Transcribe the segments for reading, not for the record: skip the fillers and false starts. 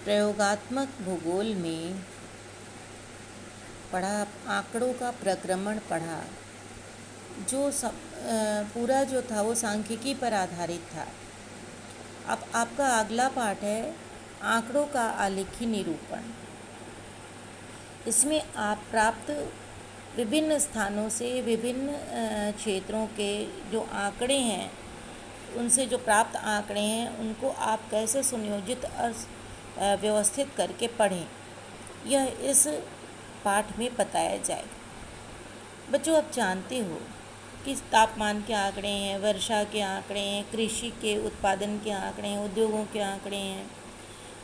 प्रयोगात्मक भूगोल में पढ़ा, आंकड़ों का प्रक्रमण पढ़ा, जो पूरा जो था वो सांख्यिकी पर आधारित था। अब आपका अगला पाठ है आंकड़ों का आलेखी निरूपण। इसमें आप प्राप्त विभिन्न स्थानों से विभिन्न क्षेत्रों के जो आंकड़े हैं, उनसे जो प्राप्त आंकड़े हैं उनको आप कैसे सुनियोजित और व्यवस्थित करके पढ़ें, यह इस पाठ में बताया जाएगा। बच्चों, आप जानते हो कि तापमान के आंकड़े हैं, वर्षा के आंकड़े हैं, कृषि के उत्पादन के आंकड़े हैं, उद्योगों के आंकड़े हैं,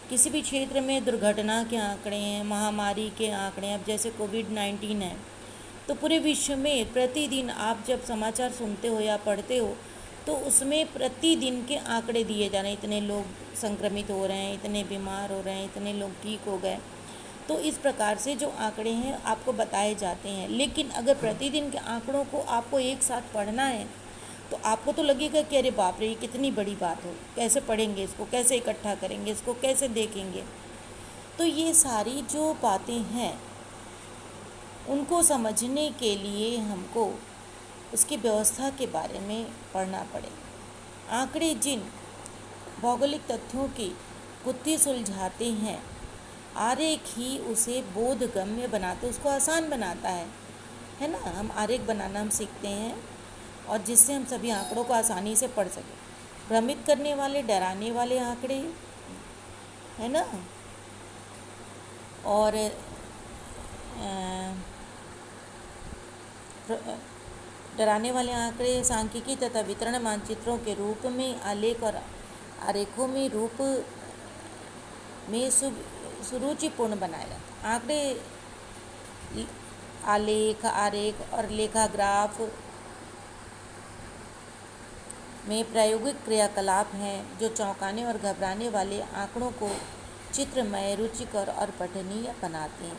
किसी भी क्षेत्र में दुर्घटना के आंकड़े हैं, महामारी के आंकड़े हैं। अब जैसे कोविड-19 है, तो पूरे विश्व में प्रतिदिन आप जब समाचार सुनते हो या पढ़ते हो तो उसमें प्रतिदिन के आंकड़े दिए जा रहे हैं, इतने लोग संक्रमित हो रहे हैं, इतने बीमार हो रहे हैं, इतने लोग ठीक हो गए। तो इस प्रकार से जो आंकड़े हैं आपको बताए जाते हैं। लेकिन अगर प्रतिदिन के आंकड़ों को आपको एक साथ पढ़ना है तो आपको तो लगेगा कि अरे बाप रे, ये कितनी बड़ी बात हो, कैसे पढ़ेंगे इसको, कैसे इकट्ठा करेंगे इसको, कैसे देखेंगे। तो ये सारी जो बातें हैं उनको समझने के लिए हमको उसकी व्यवस्था के बारे में पढ़ना पड़ेगा। आंकड़े जिन भौगोलिक तथ्यों की गुत्थी सुलझाते हैं, आरेख ही उसे बोधगम्य बनाते, उसको आसान बनाता है ना। हम आरेख बनाना हम सीखते हैं और जिससे हम सभी आंकड़ों को आसानी से पढ़ सकें। भ्रमित करने वाले, डराने वाले आंकड़े, है ना, और डराने वाले आंकड़े सांख्यिकी तथा वितरण मानचित्रों के रूप में आलेख और आरेखों में रूप में सुरुचिपूर्ण बनाया जाता है। आंकड़े आलेख, आरेख और लेखाग्राफ में प्रायोगिक क्रियाकलाप हैं जो चौंकाने और घबराने वाले आंकड़ों को चित्रमय, रुचिकर और पठनीय बनाते हैं।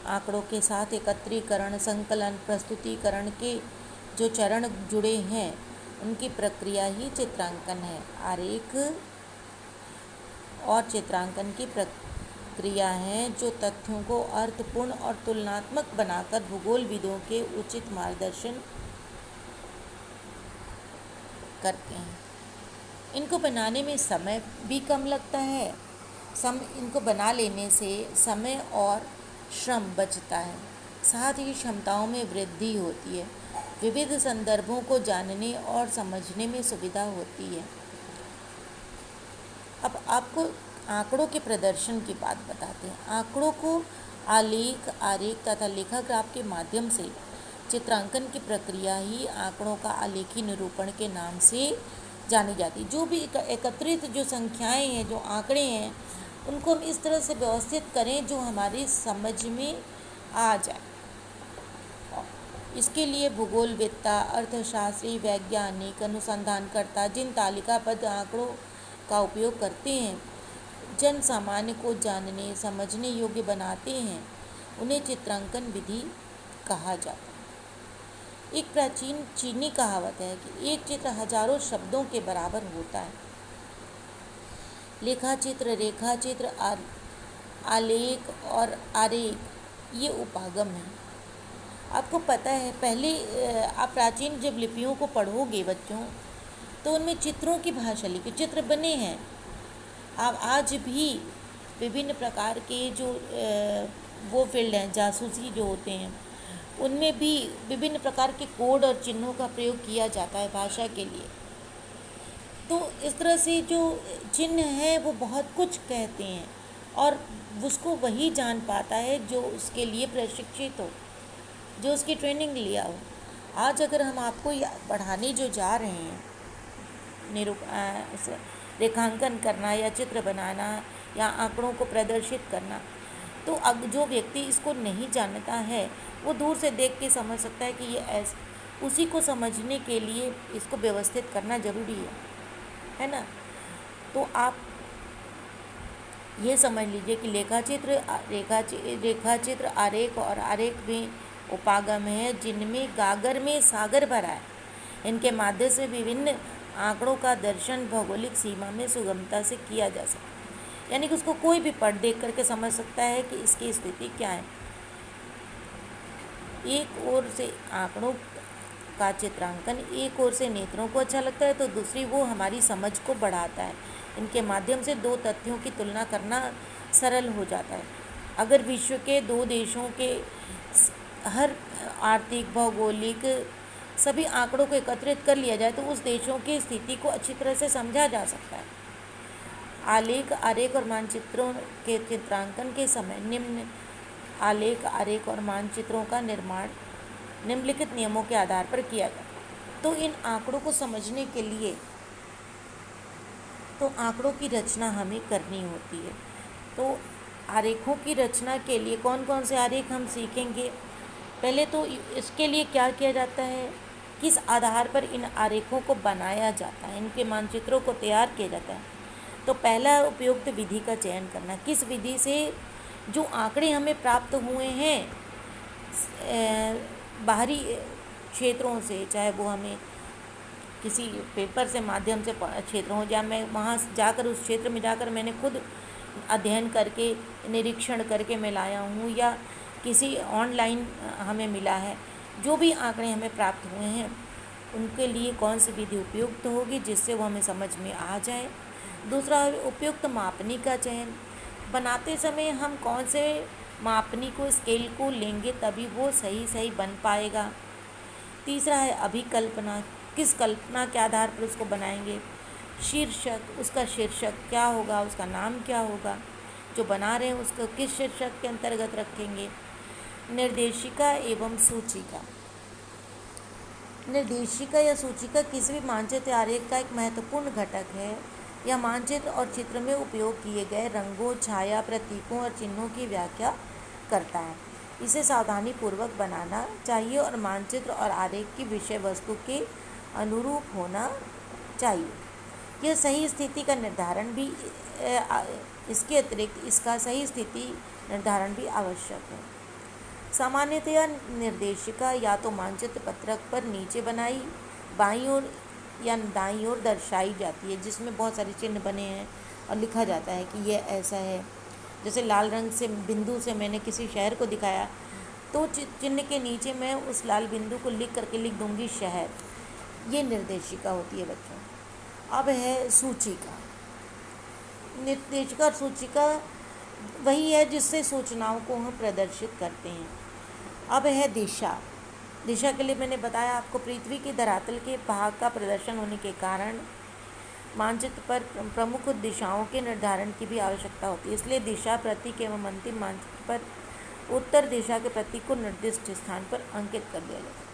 आंकड़ों के साथ एकत्रीकरण, संकलन, प्रस्तुतिकरण के जो चरण जुड़े हैं उनकी प्रक्रिया ही चित्रांकन है। आरेख और चित्रांकन की प्रक्रिया है जो तथ्यों को अर्थपूर्ण और तुलनात्मक बनाकर भूगोलविदों के उचित मार्गदर्शन करते हैं। इनको बनाने में समय भी कम लगता है। इनको बना लेने से समय और श्रम बचता है, साथ ही क्षमताओं में वृद्धि होती है, विविध संदर्भों को जानने और समझने में सुविधा होती है। अब आपको आंकड़ों के प्रदर्शन की बात बताते हैं। आंकड़ों को आलेख, आरेख तथा लेखाग्राफ के माध्यम से चित्रांकन की प्रक्रिया ही आंकड़ों का आलेखी निरूपण के नाम से जानी जाती है। जो भी एकत्रित जो संख्याएं हैं, जो आंकड़े हैं, उनको हम इस तरह से व्यवस्थित करें जो हमारी समझ में आ जाए। इसके लिए भूगोलवेत्ता, अर्थशास्त्री, वैज्ञानिक, अनुसंधानकर्ता जिन तालिकाबद्ध आंकड़ों का उपयोग करते हैं, जन सामान्य को जानने समझने योग्य बनाते हैं, उन्हें चित्रांकन विधि कहा जाता है। एक प्राचीन चीनी कहावत है कि एक चित्र हजारों शब्दों के बराबर होता है। लेखाचित्र, रेखाचित्र, आलेख और आरेख ये उपागम है। आपको पता है, पहले आप प्राचीन जब लिपियों को पढ़ोगे बच्चों, तो उनमें चित्रों की भाषा लिखी, चित्र बने हैं। आप आज भी विभिन्न प्रकार के जो वो फील्ड हैं, जासूसी जो होते हैं, उनमें भी विभिन्न प्रकार के कोड और चिन्हों का प्रयोग किया जाता है भाषा के लिए। तो इस तरह से जो चिन्ह है वो बहुत कुछ कहते हैं और उसको वही जान पाता है जो उसके लिए प्रशिक्षित हो, जो उसकी ट्रेनिंग लिया हो। आज अगर हम आपको पढ़ाने जो जा रहे हैं, रेखांकन करना या चित्र बनाना या आंकड़ों को प्रदर्शित करना, तो अब जो व्यक्ति इसको नहीं जानता है वो दूर से देख के समझ सकता है कि ये उसी को समझने के लिए इसको व्यवस्थित करना ज़रूरी है ना। तो आप ये समझ लीजिए कि रेखाचित्र, आरेख और आरेख में उपागम है जिनमें गागर में सागर भरा है। इनके माध्यम से विभिन्न आंकड़ों का दर्शन भौगोलिक सीमा में सुगमता से किया जा सकता है। यानी कि उसको कोई भी पढ़ देख करके समझ सकता है कि इसकी स्थिति क्या है। एक ओर से आंकड़ों का चित्रांकन एक ओर से नेत्रों को अच्छा लगता है तो दूसरी वो हमारी समझ को बढ़ाता है। इनके माध्यम से दो तथ्यों की तुलना करना सरल हो जाता है। अगर विश्व के दो देशों के हर आर्थिक भौगोलिक सभी आंकड़ों को एकत्रित कर लिया जाए तो उस देशों की स्थिति को अच्छी तरह से समझा जा सकता है। आलेख आरेख और मानचित्रों के चित्रांकन के समय निम्न आलेख आरेख और मानचित्रों का निर्माण निम्नलिखित नियमों के आधार पर किया जाता। तो इन आंकड़ों को समझने के लिए तो आंकड़ों की रचना हमें करनी होती है। तो आरेखों की रचना के लिए कौन कौन से आरेख हम सीखेंगे। पहले तो इसके लिए क्या किया जाता है, किस आधार पर इन आरेखों को बनाया जाता है, इनके मानचित्रों को तैयार किया जाता है। तो पहला उपयुक्त विधि का चयन करना, किस विधि से जो आंकड़े हमें प्राप्त हुए हैं बाहरी क्षेत्रों से, चाहे वो हमें किसी पेपर से माध्यम से क्षेत्र हो, या मैं वहाँ जाकर उस क्षेत्र में जाकर मैंने खुद अध्ययन करके निरीक्षण करके मैं लाया हूँ, या किसी ऑनलाइन हमें मिला है, जो भी आंकड़े हमें प्राप्त हुए हैं उनके लिए कौन सी विधि उपयुक्त होगी जिससे वो हमें समझ में आ जाए। दूसरा, उपयुक्त मापनी का चयन, बनाते समय हम कौन से मापनी को स्केल को लेंगे तभी वो सही बन पाएगा। तीसरा है अभिकल्पना, किस कल्पना के आधार पर उसको बनाएंगे। शीर्षक, उसका शीर्षक क्या होगा, उसका नाम क्या होगा, जो बना रहे हैं उसको किस शीर्षक के अंतर्गत रखेंगे। निर्देशिका एवं सूचिका, निर्देशिका या सूचिका किसी भी मानचित्र आरेख का एक महत्वपूर्ण घटक है। यह मानचित्र और चित्र में उपयोग किए गए रंगों, छाया, प्रतीकों और चिन्हों की व्याख्या करता है। इसे सावधानी पूर्वक बनाना चाहिए और मानचित्र और आरेख की विषय वस्तु के अनुरूप होना चाहिए। यह सही स्थिति का निर्धारण भी इसके अतिरिक्त इसका सही स्थिति निर्धारण भी आवश्यक है। सामान्यतया निर्देशिका या तो मानचित्र पत्रक पर नीचे बनाई बाईं ओर या दाईं ओर दर्शाई जाती है, जिसमें बहुत सारे चिन्ह बने हैं और लिखा जाता है कि यह ऐसा है। जैसे लाल रंग से बिंदु से मैंने किसी शहर को दिखाया तो चिन्ह के नीचे मैं उस लाल बिंदु को लिख करके लिख दूंगी शहर। ये निर्देशिका होती है बच्चों। अब है सूचिका। निर्देशिका और सूचिका वही है जिससे सूचनाओं को हम प्रदर्शित करते हैं। अब है दिशा। दिशा के लिए मैंने बताया आपको, पृथ्वी की धरातल के भाग का प्रदर्शन होने के कारण मानचित्र पर प्रमुख दिशाओं के निर्धारण की भी आवश्यकता होती है। इसलिए दिशा प्रतीक एवं अंतिम मानचित्र पर उत्तर दिशा के प्रतीक को निर्दिष्ट स्थान पर अंकित कर दिया जाता है।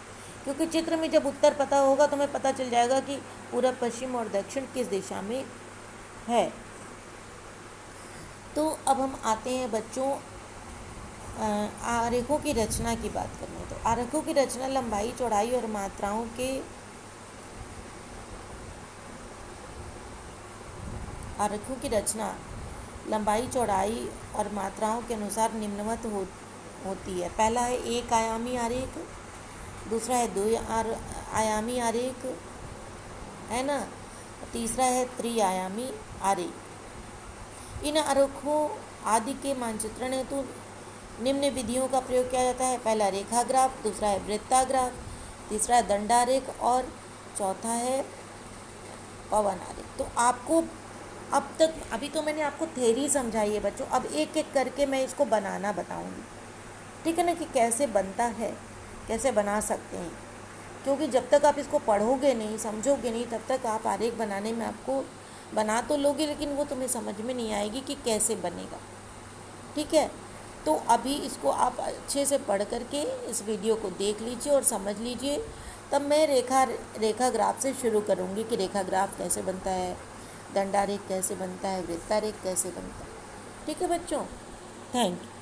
क्योंकि चित्र में जब उत्तर पता होगा तो हमें पता चल जाएगा कि पूरब, पश्चिम और दक्षिण किस दिशा में है। तो अब हम आते हैं बच्चों आरेखों की रचना की बात करने। तो आरेखों की रचना लंबाई, चौड़ाई और मात्राओं के आरेखों की रचना लंबाई, चौड़ाई और मात्राओं के अनुसार निम्नवत होती है। पहला है एक आयामी आरेख, दूसरा है दो आयामी आरेख, है ना, तीसरा है त्रिआयामी आरेख। इन आरेखों आदि के मानचित्रण हेतु निम्न विधियों का प्रयोग किया जाता है। पहला रेखाग्राफ, दूसरा है वृत्ताग्राफ, तीसरा है दंडारेख और चौथा है पवन आरेख। तो आपको अब तक अभी तो मैंने आपको थ्योरी समझाई है बच्चों, अब एक एक करके मैं इसको बनाना बताऊंगी, ठीक है ना, कि कैसे बनता है, कैसे बना सकते हैं। क्योंकि जब तक आप इसको पढ़ोगे नहीं, समझोगे नहीं, तब तक आप आरेख बनाने में आपको बना तो लोगे लेकिन वो तुम्हें समझ में नहीं आएगी कि कैसे बनेगा, ठीक है। तो अभी इसको आप अच्छे से पढ़ करके इस वीडियो को देख लीजिए और समझ लीजिए। तब मैं रेखाग्राफ से शुरू करूँगी कि रेखाग्राफ कैसे बनता है, दंडारेख कैसे बनता है, वृत्तारेख कैसे बनता है, ठीक है बच्चों। Thank you.